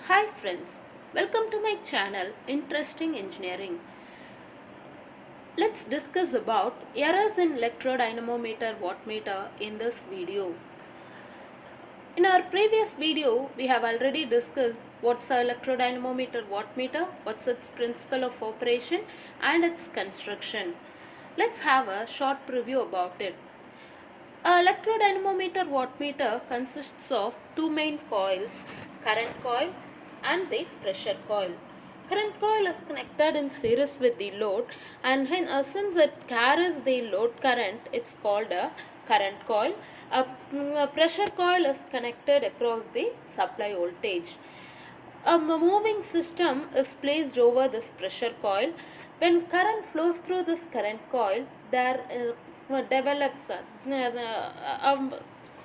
Hi friends, welcome to my channel Interesting Engineering. Let's discuss about errors in electrodynamometer wattmeter in this video. In our previous video, we have already discussed what's an electrodynamometer wattmeter, what's its principle of operation and its construction. Let's have a short preview about it. A electrodynamometer wattmeter consists of two main coils, current coil and the pressure coil. Current coil is connected in series with the load, and since it carries the load current, it's called a current coil. A pressure coil is connected across the supply voltage. A moving system is placed over this pressure coil. When current flows through this current coil, there develops a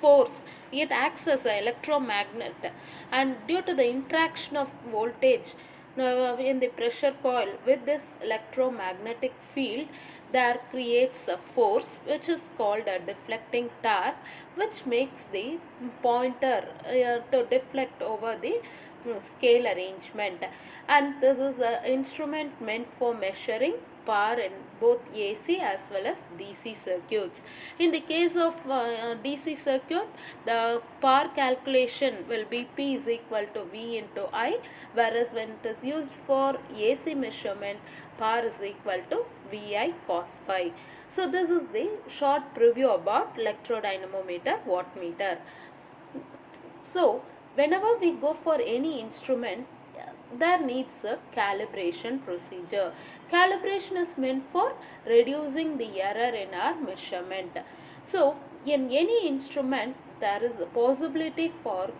force. It acts as an electromagnet, and due to the interaction of voltage in the pressure coil with this electromagnetic field, there creates a force which is called a deflecting torque, which makes the pointer to deflect over the scale arrangement. And this is an instrument meant for measuring power in both AC as well as DC circuits. In the case of DC circuit, the power calculation will be P is equal to V into I, whereas when it is used for AC measurement, power is equal to VI cos phi. So this is the short preview about electrodynamometer wattmeter. So whenever we go for any instrument, there needs a calibration procedure. Calibration is meant for reducing the error in our measurement. So in any instrument, there is a possibility for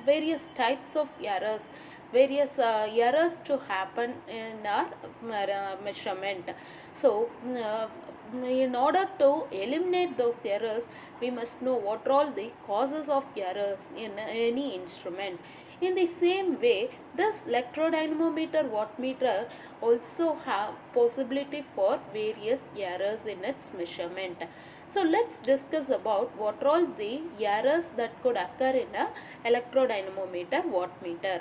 various types of errors, various errors to happen in our measurement. So in order to eliminate those errors, we must know what are all the causes of errors in any instrument. In the same way, this electrodynamometer wattmeter also have possibility for various errors in its measurement. So let's discuss about what are all the errors that could occur in a electrodynamometer wattmeter.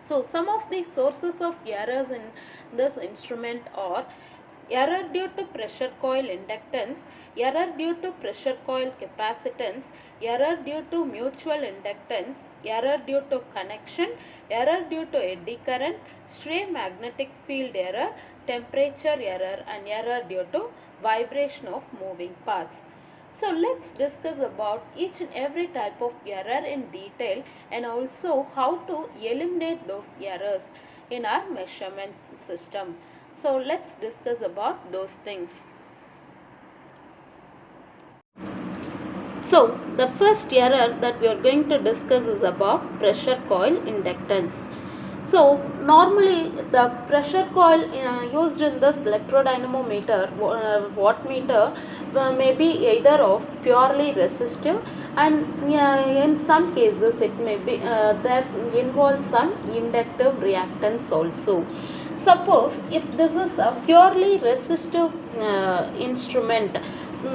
So some of the sources of errors in this instrument are error due to pressure coil inductance, error due to pressure coil capacitance, error due to mutual inductance, error due to connection, error due to eddy current, stray magnetic field error, temperature error, and error due to vibration of moving parts. So let's discuss about each and every type of error in detail and also how to eliminate those errors in our measurement system. So let's discuss about those things. So the first error that we are going to discuss is about pressure coil inductance. So normally the pressure coil used in this electrodynamometer wattmeter may be either of purely resistive, and in some cases it may be that involves some inductive reactance also. Suppose if this is a purely resistive instrument,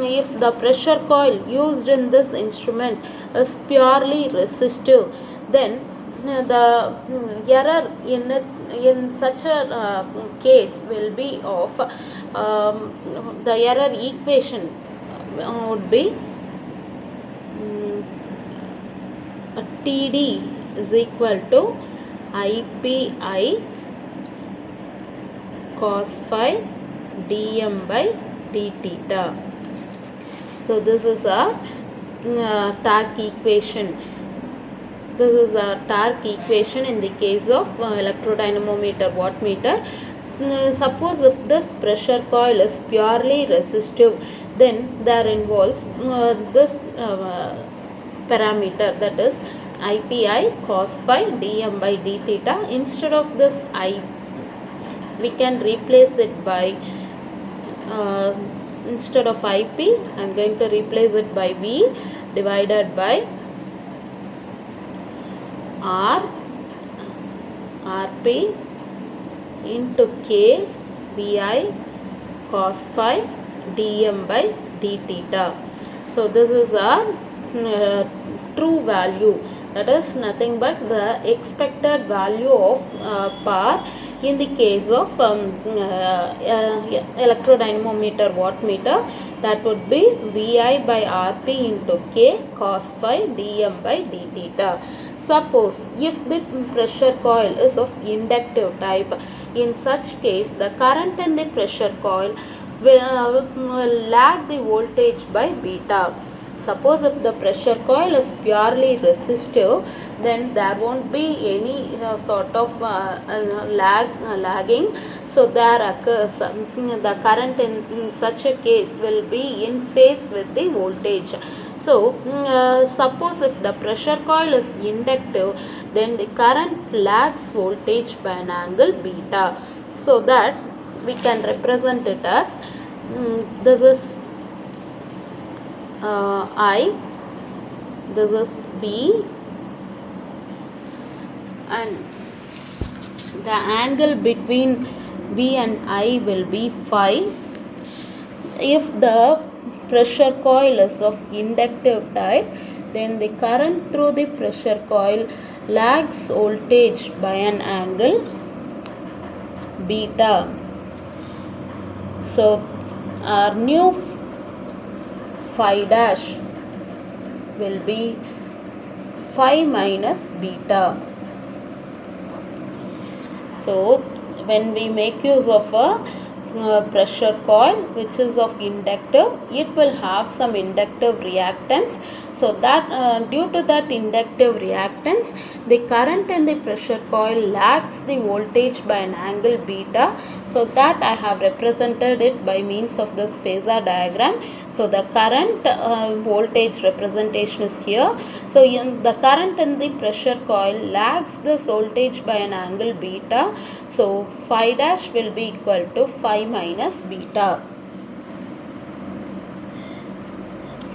if the pressure coil used in this instrument is purely resistive, then the error in such a case will be of the error equation would be TD is equal to IPI cos phi dm by d theta. So this is a torque equation. This is a torque equation in the case of electrodynamometer wattmeter. Suppose if this pressure coil is purely resistive, then there involves this parameter, that is IPI cos phi dm by d theta. Instead of this I, we can replace it by instead of IP, I am going to replace it by V divided by R Rp into K Vi cos phi dm by d theta. So this is our true value. that is nothing but the expected value of power in the case of electrodynamometer wattmeter. That would be Vi by Rp into K cos phi dm by d theta. Suppose if the pressure coil is of inductive type, in such case the current in the pressure coil will lag the voltage by beta. Suppose if the pressure coil is purely resistive, then there won't be any sort of lagging. So there occurs the current in such a case will be in phase with the voltage. So suppose if the pressure coil is inductive, then the current lags voltage by an angle beta. So that we can represent it as this is I, this is B, and the angle between B and I will be phi. If the pressure coil is of inductive type, then the current through the pressure coil lags voltage by an angle beta. So our new phi dash will be phi minus beta. So when we make use of a pressure coil which is of inductive, it will have some inductive reactance. So that due to that inductive reactance, the current in the pressure coil lags the voltage by an angle beta. So that I have represented it by means of this phasor diagram. So the current voltage representation is here. So the current in the pressure coil lags this voltage by an angle beta. So phi dash will be equal to phi minus beta.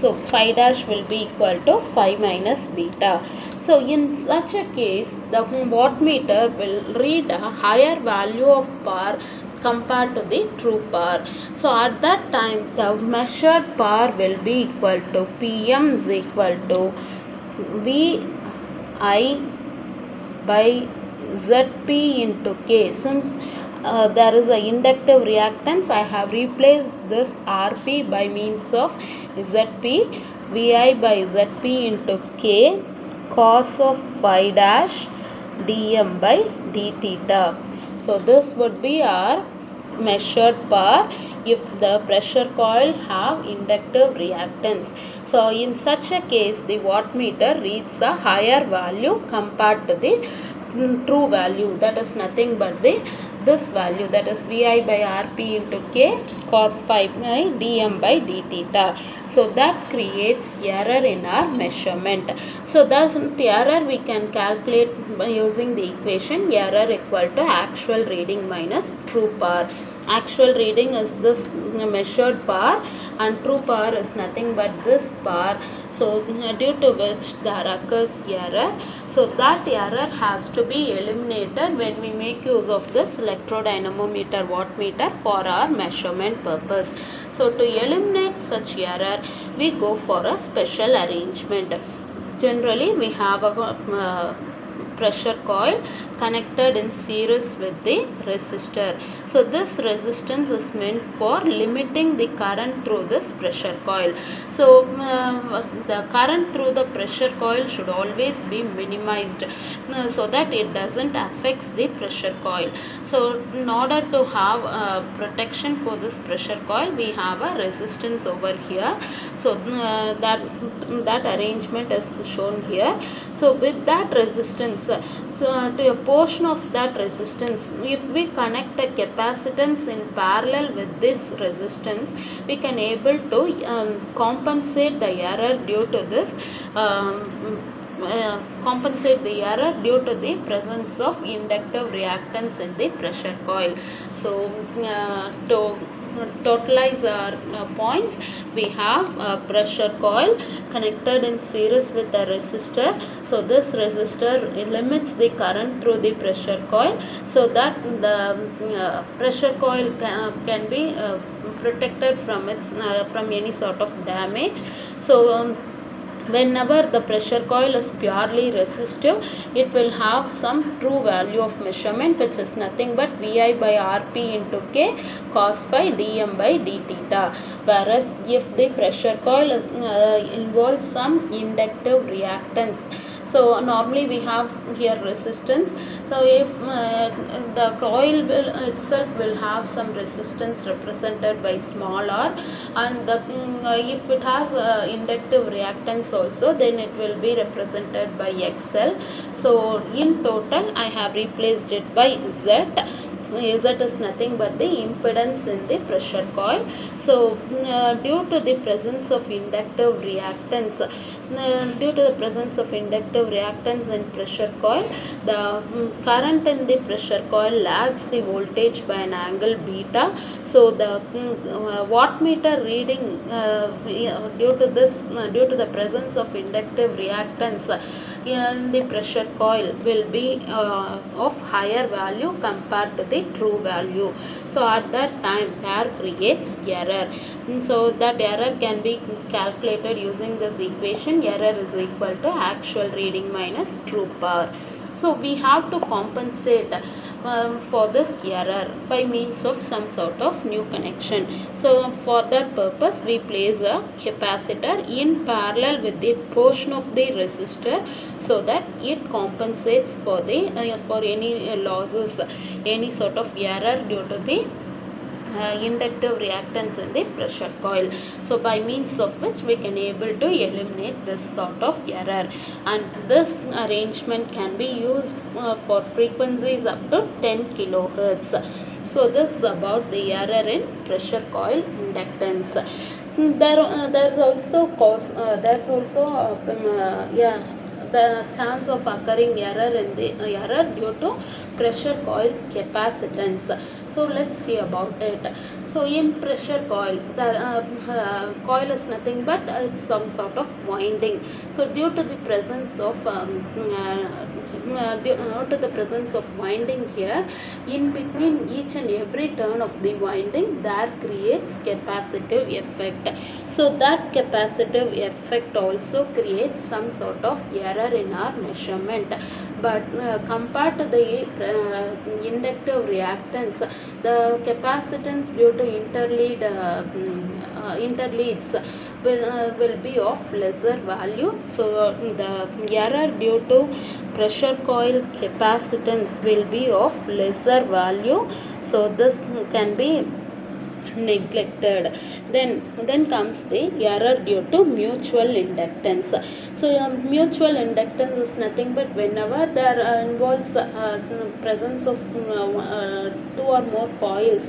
So phi dash will be equal to phi minus beta. So in such a case, the wattmeter will read a higher value of power compared to the true power. So at that time, the measured power will be equal to Pm is equal to Vi by Zp into K. Since there is an inductive reactance, I have replaced this Rp by means of Zp. Vi by Zp into K cos of phi dash dm by d theta. So this would be our measured power if the pressure coil have inductive reactance. So in such a case, the wattmeter reads a higher value compared to the true value, that is nothing but this value, that is Vi by Rp into K cos phi by dm by d theta. So that creates error in our measurement. So thus the error we can calculate by using the equation error equal to actual reading minus true power. Actual reading is this measured power and true power is nothing but this power. So due to which there occurs error. So that error has to be eliminated when we make use of this electrodynamometer wattmeter for our measurement purpose. So to eliminate such error, we go for a special arrangement. Generally, we have a pressure coil connected in series with the resistor. So this resistance is meant for limiting the current through this pressure coil. So the current through the pressure coil should always be minimized so that it doesn't affect the pressure coil. So in order to have protection for this pressure coil, we have a resistance over here. So that arrangement is shown here. So with that resistance, so to a portion of that resistance, if we connect a capacitance in parallel with this resistance, we can able to compensate the error due to this compensate the error due to the presence of inductive reactance in the pressure coil. So to totalize our points, we have a pressure coil connected in series with a resistor. So this resistor limits the current through the pressure coil so that the pressure coil can be protected from its from any sort of damage. So Whenever the pressure coil is purely resistive, it will have some true value of measurement, which is nothing but Vi by Rp into K cos phi dm by d theta. Whereas if the pressure coil involves some inductive reactance, so normally we have here resistance. So if the coil will itself will have some resistance represented by small r, and if it has inductive reactance also, then it will be represented by XL. So in total I have replaced it by Z. So Z is nothing but the impedance in the pressure coil. So due to the presence of inductive reactance, in pressure coil, the current in the pressure coil lags the voltage by an angle beta. So the wattmeter reading due to the presence of inductive reactance in the pressure coil will be of higher value compared to the true value. So at that time there creates error. So that error can be calculated using this equation. Error is equal to actual reading minus true power. So we have to compensate for this error by means of some sort of new connection. So for that purpose we place a capacitor in parallel with the portion of the resistor, so that it compensates for the for any losses, any sort of error due to the inductive reactance in the pressure coil. So by means of which we can able to eliminate this sort of error, and this arrangement can be used for frequencies up to 10 kilohertz. So this is about the error in pressure coil inductance. There's also the chance of occurring error due to pressure coil capacitance. So let's see about it. So in pressure coil, the coil is nothing but it's some sort of winding. So due to the presence of winding here, in between each and every turn of the winding, that creates capacitive effect. So that capacitive effect also creates some sort of error in our measurement. But compared to the inductive reactance, the capacitance due to interleads will be of lesser value. So the error due to pressure coil capacitance will be of lesser value. So this can be neglected. Then comes the error due to mutual inductance. So mutual inductance is nothing but whenever there involves presence of two or more coils,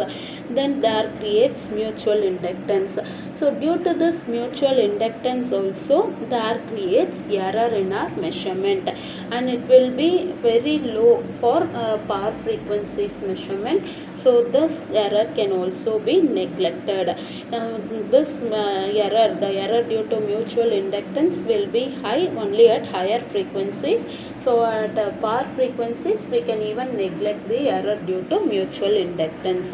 then there creates mutual inductance. So due to this mutual inductance also, there creates error in our measurement, and it will be very low for power frequencies measurement. So this error can also be neglected. The error due to mutual inductance will be high only at higher frequencies. So at power frequencies we can even neglect the error due to mutual inductance.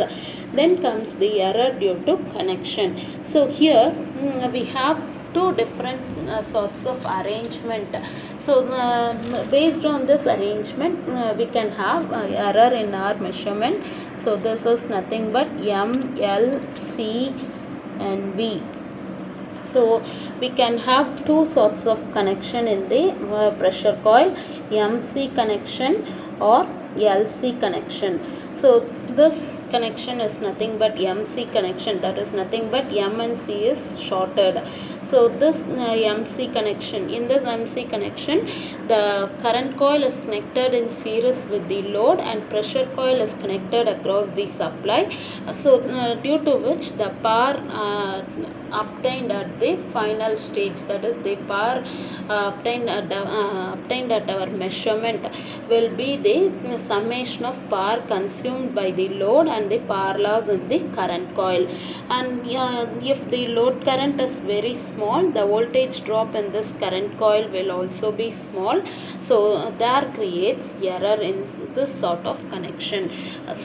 Then comes the error due to connection. So here we have two different sorts of arrangement. So based on this arrangement we can have error in our measurement. So this is nothing but M, L, C and V. So we can have two sorts of connection in the pressure coil, MC connection or LC connection. So this connection is nothing but MC connection, that is nothing but M and C is shorted. So this MC connection, in this MC connection the current coil is connected in series with the load and pressure coil is connected across the supply. So due to which the power obtained at the final stage, that is the power obtained at our measurement, will be the summation of power consumed by the load and the power loss in the current coil. And if the load current is very small, the voltage drop in this current coil will also be small. So there creates error in this sort of connection.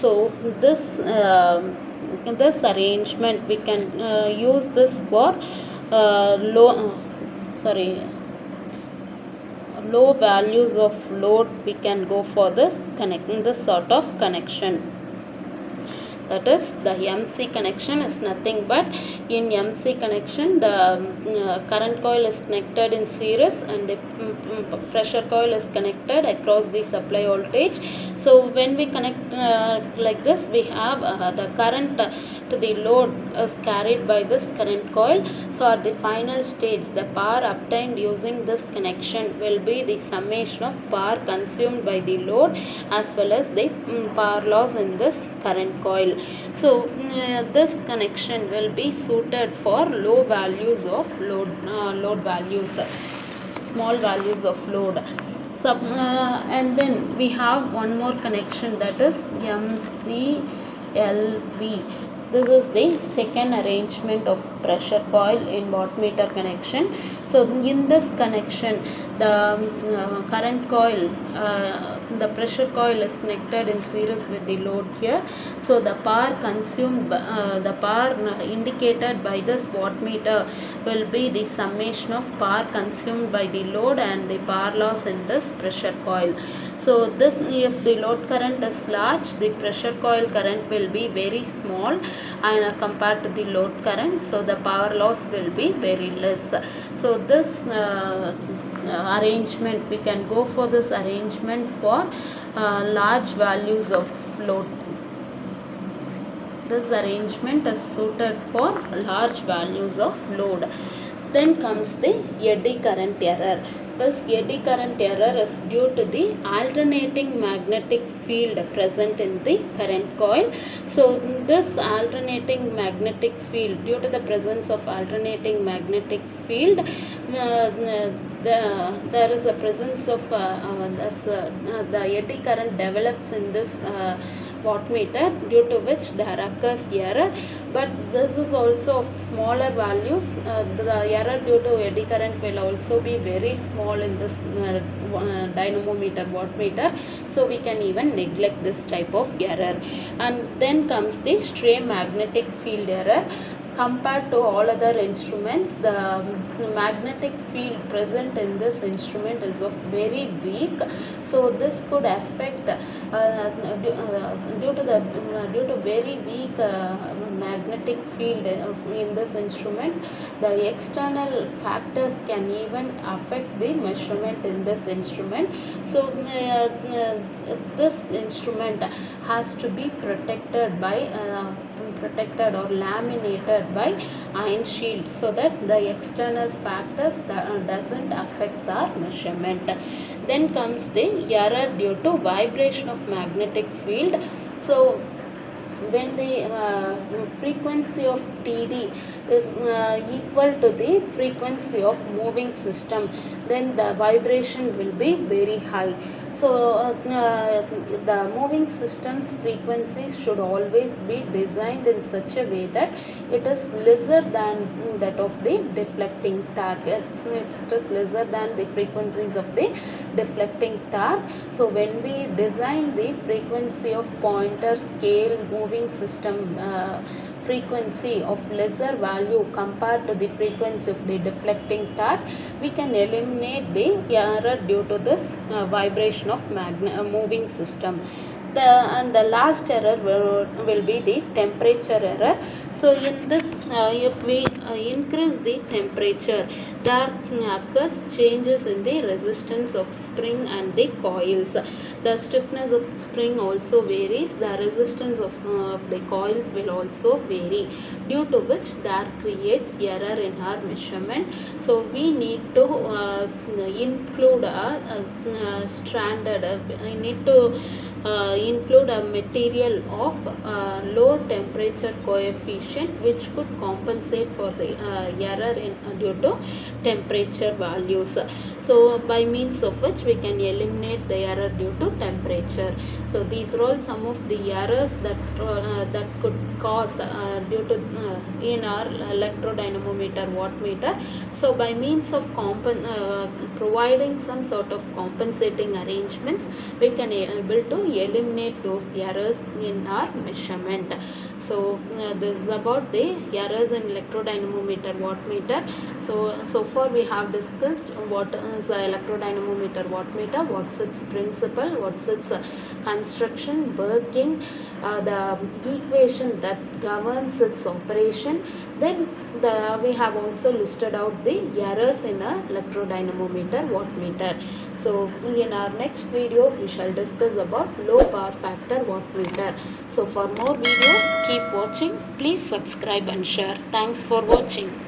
So this arrangement we can use this for low values of load, we can go for this sort of connection. That is, the MC connection is nothing but, in MC connection the current coil is connected in series and the pressure coil is connected across the supply voltage. So when we connect like this, we have the current to the load is carried by this current coil. So at the final stage, the power obtained using this connection will be the summation of power consumed by the load as well as the power loss in this current coil. So this connection will be suited for low values of load values, small values of load. And then we have one more connection, that is MCLV. This is the second arrangement of pressure coil in wattmeter connection. So in this connection, the current coil, the pressure coil is connected in series with the load here. So the power consumed, the power indicated by this wattmeter will be the summation of power consumed by the load and the power loss in this pressure coil. So this, if the load current is large, the pressure coil current will be very small and compared to the load current, so the power loss will be very less. So this arrangement, we can go for this arrangement for large values of load. This arrangement is suited for large values of load. Then comes the eddy current error. This eddy current error is due to the alternating magnetic field present in the current coil. So this alternating magnetic field, due to the presence of alternating magnetic field, there is a presence of the eddy current develops in this wattmeter, due to which there occurs error. But this is also of smaller values. The error due to eddy current will also be very small in this dynamometer, wattmeter. So we can even neglect this type of error. And then comes the stray magnetic field error. Compared to all other instruments, the magnetic field present in this instrument is of very weak. So this could affect due to very weak magnetic field in this instrument, the external factors can even affect the measurement in this instrument. So this instrument has to be protected or laminated by iron shield, so that the external factors doesn't affect our measurement. Then comes the error due to vibration of magnetic field. So when the frequency of TD is equal to the frequency of moving system, then the vibration will be very high. So the moving system's frequencies should always be designed in such a way that it is lesser than that of the deflecting target. It is lesser than the frequencies of the deflecting target. So when we design the frequency of pointer, scale, moving system frequency of lesser value compared to the frequency of the deflecting torque, we can eliminate the error due to this vibration of moving system. The last error will be the temperature error. So in this, if we increase the temperature, there occurs changes in the resistance of spring and the coils. The stiffness of spring also varies. The resistance of the coils will also vary, due to which that creates error in our measurement. So we need to include a standard. We need to include a material of low temperature coefficient, which could compensate for the error due to temperature values. So by means of which we can eliminate the error due to temperature. So these are all some of the errors that could cause due to in our electrodynamometer, wattmeter. So by means of providing some sort of compensating arrangements, we can able to eliminate those errors in our measurement. So this is about the errors in electrodynamometer wattmeter. So far we have discussed what is a electrodynamometer wattmeter, what's its principle, what's its construction, working, the equation that governs its operation. Then we have also listed out the errors in a electrodynamometer wattmeter. So in our next video we shall discuss about low power factor wattmeter. So for more videos keep watching. Please subscribe and share. Thanks for watching.